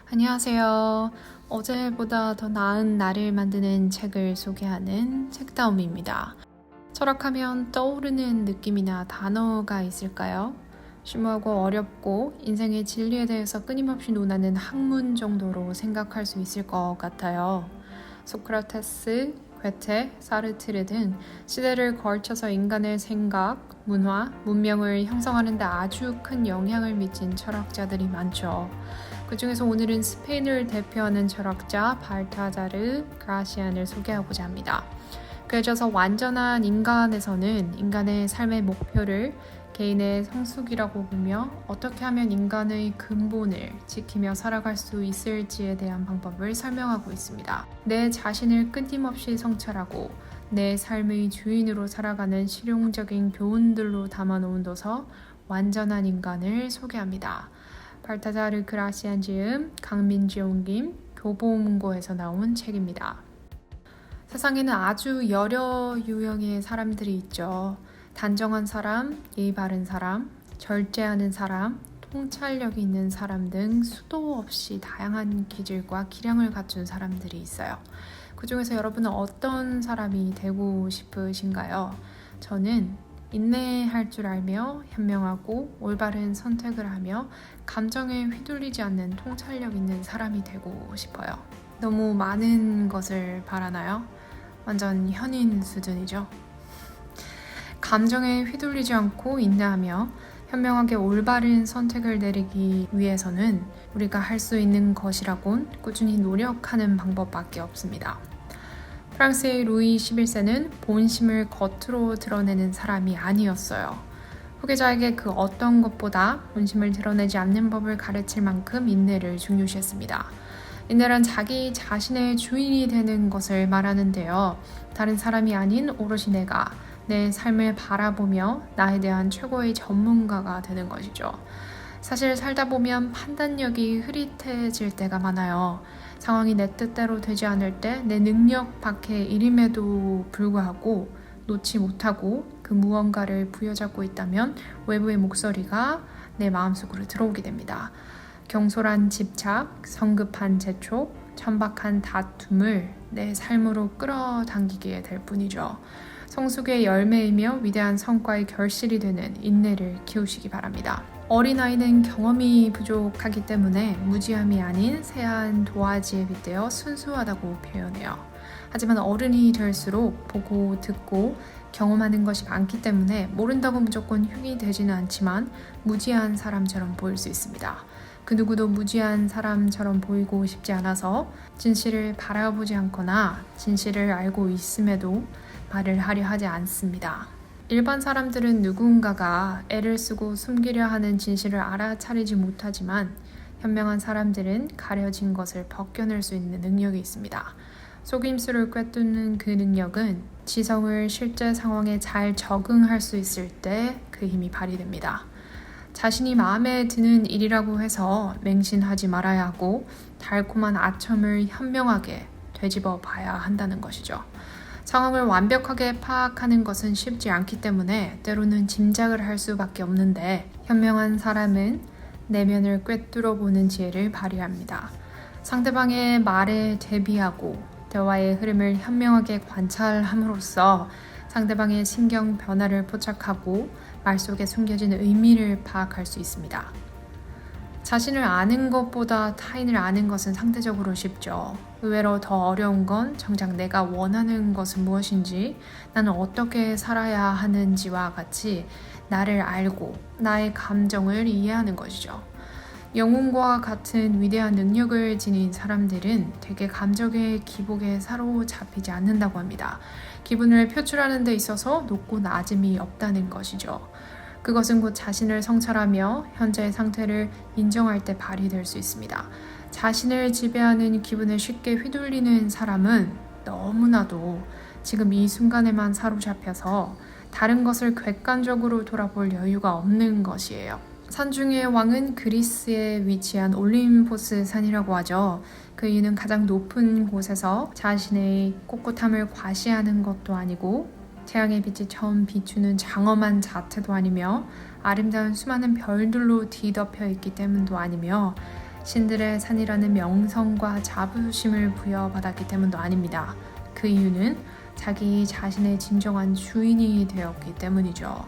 안녕하세요. 어제보다 더 나은 나를 만드는 책을 소개하는 책다움입니다. 철학하면 떠오르는 느낌이나 단어가 있을까요? 심오하고 어렵고 인생의 진리에 대해서 끊임없이 논하는 학문 정도로 생각할 수 있을 것 같아요. 소크라테스, 괴테, 사르트르 등 시대를 걸쳐서 인간의 생각, 문화, 문명을 형성하는 데 아주 큰 영향을 미친 철학자들이 많죠. 그 중에서 오늘은 스페인을 대표하는 철학자 발타자르 그라시안을 소개하고자 합니다. 그래서 완전한 인간에서는 인간의 삶의 목표를 개인의 성숙이라고 보며 어떻게 하면 인간의 근본을 지키며 살아갈 수 있을지에 대한 방법을 설명하고 있습니다. 내 자신을 끊임없이 성찰하고 내 삶의 주인으로 살아가는 실용적인 교훈들로 담아놓은 도서 완전한 인간을 소개합니다. 발타자르 그라시안 지음, 강민지 옮김, 교보문고에서 나온 책입니다. 세상에는 아주 여러 유형의 사람들이 있죠. 단정한 사람, 예의 바른 사람, 절제하는 사람, 통찰력이 있는 사람 등 수도 없이 다양한 기질과 기량을 갖춘 사람들이 있어요. 그 중에서 여러분은 어떤 사람이 되고 싶으신가요? 저는 인내할 줄 알며 현명하고 올바른 선택을 하며 감정에 휘둘리지 않는 통찰력 있는 사람이 되고 싶어요. 너무 많은 것을 바라나요? 완전 현인 수준이죠. 감정에 휘둘리지 않고 인내하며 현명하게 올바른 선택을 내리기 위해서는 우리가 할 수 있는 것이라곤 꾸준히 노력하는 방법밖에 없습니다. 프랑스의 루이 11세는 본심을 겉으로 드러내는 사람이 아니었어요. 후계자에게 그 어떤 것보다 본심을 드러내지 않는 법을 가르칠 만큼 인내를 중요시했습니다. 인내란 자기 자신의 주인이 되는 것을 말하는데요. 다른 사람이 아닌 오롯이 내가 내 삶을 바라보며 나에 대한 최고의 전문가가 되는 것이죠. 사실 살다 보면 판단력이 흐릿해질 때가 많아요. 상황이 내 뜻대로 되지 않을 때 내 능력 밖의 일임에도 불구하고 놓지 못하고 그 무언가를 부여잡고 있다면 외부의 목소리가 내 마음속으로 들어오게 됩니다. 경솔한 집착, 성급한 재촉, 천박한 다툼을 내 삶으로 끌어당기게 될 뿐이죠. 성숙의 열매이며 위대한 성과의 결실이 되는 인내를 키우시기 바랍니다. 어린아이는 경험이 부족하기 때문에 무지함이 아닌 새하얀 도화지에 빗대어 순수하다고 표현해요. 하지만 어른이 될수록 보고 듣고 경험하는 것이 많기 때문에 모른다고 무조건 흉이 되지는 않지만 무지한 사람처럼 보일 수 있습니다. 그 누구도 무지한 사람처럼 보이고 싶지 않아서 진실을 바라보지 않거나 진실을 알고 있음에도 말을 하려 하지 않습니다. 일반 사람들은 누군가가 애를 쓰고 숨기려 하는 진실을 알아차리지 못하지만 현명한 사람들은 가려진 것을 벗겨낼 수 있는 능력이 있습니다. 속임수를 꿰뚫는 그 능력은 지성을 실제 상황에 잘 적응할 수 있을 때 그 힘이 발휘됩니다. 자신이 마음에 드는 일이라고 해서 맹신하지 말아야 하고 달콤한 아첨을 현명하게 되짚어 봐야 한다는 것이죠. 상황을 완벽하게 파악하는 것은 쉽지 않기 때문에 때로는 짐작을 할 수밖에 없는데 현명한 사람은 내면을 꿰뚫어 보는 지혜를 발휘합니다. 상대방의 말에 대비하고 대화의 흐름을 현명하게 관찰함으로써 상대방의 심경 변화를 포착하고 말 속에 숨겨진 의미를 파악할 수 있습니다. 자신을 아는 것보다 타인을 아는 것은 상대적으로 쉽죠. 의외로 더 어려운 건 정작 내가 원하는 것은 무엇인지, 나는 어떻게 살아야 하는지와 같이 나를 알고 나의 감정을 이해하는 것이죠. 영웅과 같은 위대한 능력을 지닌 사람들은 대개 감정의 기복에 사로잡히지 않는다고 합니다. 기분을 표출하는 데 있어서 높고 낮음이 없다는 것이죠. 그것은 곧 자신을 성찰하며 현재의 상태를 인정할 때 발휘될 수 있습니다. 자신을 지배하는 기분에 쉽게 휘둘리는 사람은 너무나도 지금 이 순간에만 사로잡혀서 다른 것을 객관적으로 돌아볼 여유가 없는 것이에요. 산 중의 왕은 그리스에 위치한 올림포스 산이라고 하죠. 그 이유는 가장 높은 곳에서 자신의 꼿꼿함을 과시하는 것도 아니고 태양의 빛이 처음 비추는 장엄한 자태도 아니며 아름다운 수많은 별들로 뒤덮여 있기 때문도 아니며 신들의 산이라는 명성과 자부심을 부여받았기 때문도 아닙니다. 그 이유는 자기 자신의 진정한 주인이 되었기 때문이죠.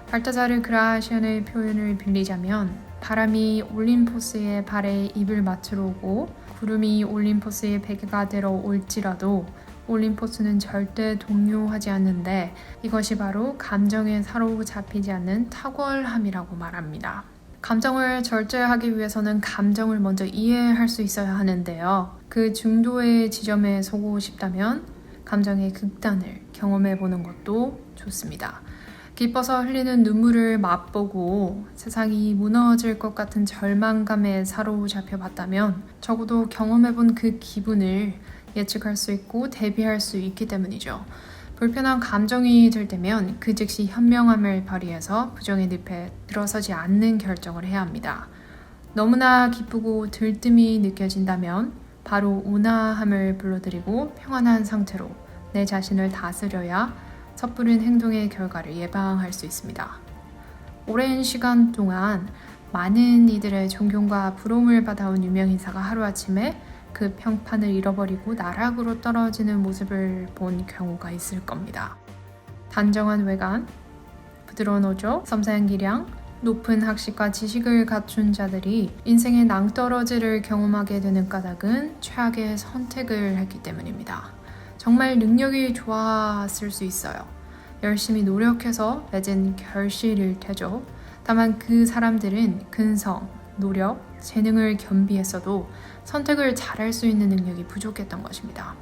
발타자르 그라시안의 표현을 빌리자면 바람이 올림포스의 발에 입을 맞추러 오고 구름이 올림포스의 베개가 되러 올지라도 올림포스는 절대 동요하지 않는데 이것이 바로 감정에 사로잡히지 않는 탁월함이라고 말합니다. 감정을 절제하기 위해서는 감정을 먼저 이해할 수 있어야 하는데요. 그 중도의 지점에 서고 싶다면 감정의 극단을 경험해 보는 것도 좋습니다. 기뻐서 흘리는 눈물을 맛보고 세상이 무너질 것 같은 절망감에 사로잡혀 봤다면 적어도 경험해 본 그 기분을 예측할 수 있고 대비할 수 있기 때문이죠. 불편한 감정이 들 때면 그 즉시 현명함을 발휘해서 부정의 늪에 들어서지 않는 결정을 해야 합니다. 너무나 기쁘고 들뜸이 느껴진다면 바로 온화함을 불러들이고 평안한 상태로 내 자신을 다스려야 섣부른 행동의 결과를 예방할 수 있습니다. 오랜 시간 동안 많은 이들의 존경과 부러움을 받아온 유명인사가 하루아침에 그 평판을 잃어버리고 나락으로 떨어지는 모습을 본 경우가 있을 겁니다. 단정한 외관, 부드러운 어조, 섬세한 기량, 높은 학식과 지식을 갖춘 자들이 인생의 낭떠러지를 경험하게 되는 까닭은 최악의 선택을 했기 때문입니다. 정말 능력이 좋았을 수 있어요. 열심히 노력해서 맺은 결실일 테죠. 다만 그 사람들은 근성, 노력, 재능을 겸비했어도 선택을 잘할 수 있는 능력이 부족했던 것입니다.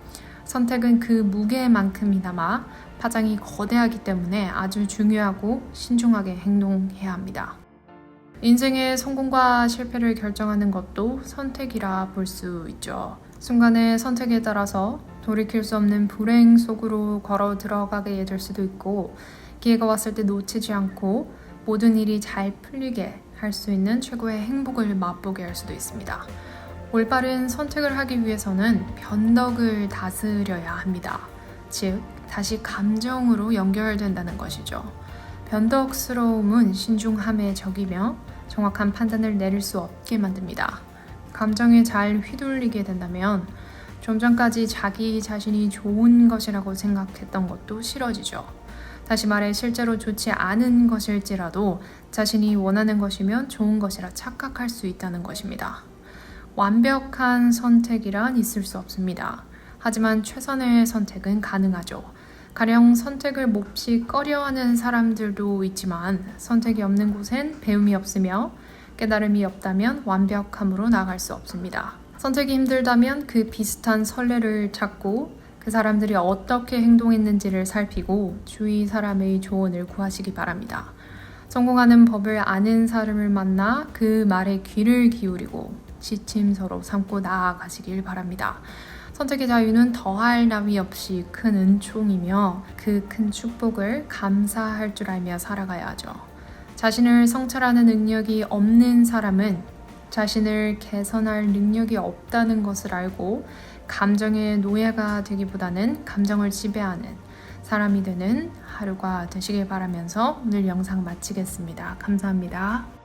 선택은 그 무게만큼이나마 파장이 거대하기 때문에 아주 중요하고 신중하게 행동해야 합니다. 인생의 성공과 실패를 결정하는 것도 선택이라 볼 수 있죠. 순간의 선택에 따라서 돌이킬 수 없는 불행 속으로 걸어 들어가게 될 수도 있고 기회가 왔을 때 놓치지 않고 모든 일이 잘 풀리게 할 수 있는 최고의 행복을 맛보게 할 수도 있습니다. 올바른 선택을 하기 위해서는 변덕을 다스려야 합니다. 즉, 다시 감정으로 연결된다는 것이죠. 변덕스러움은 신중함의 적이며 정확한 판단을 내릴 수 없게 만듭니다. 감정에 잘 휘둘리게 된다면 좀 전까지 자기 자신이 좋은 것이라고 생각했던 것도 싫어지죠. 다시 말해 실제로 좋지 않은 것일지라도 자신이 원하는 것이면 좋은 것이라 착각할 수 있다는 것입니다. 완벽한 선택이란 있을 수 없습니다. 하지만 최선의 선택은 가능하죠. 가령 선택을 몹시 꺼려하는 사람들도 있지만 선택이 없는 곳엔 배움이 없으며 깨달음이 없다면 완벽함으로 나아갈 수 없습니다. 선택이 힘들다면 그 비슷한 선례를 찾고 그 사람들이 어떻게 행동했는지를 살피고 주위 사람의 조언을 구하시기 바랍니다. 성공하는 법을 아는 사람을 만나 그 말에 귀를 기울이고 지침서로 삼고 나아가시길 바랍니다. 선택의 자유는 더할 나위 없이 큰 은총이며 그 큰 축복을 감사할 줄 알며 살아가야 하죠. 자신을 성찰하는 능력이 없는 사람은 자신을 개선할 능력이 없다는 것을 알고 감정의 노예가 되기보다는 감정을 지배하는 사람이 되는 하루가 되시길 바라면서 오늘 영상 마치겠습니다. 감사합니다.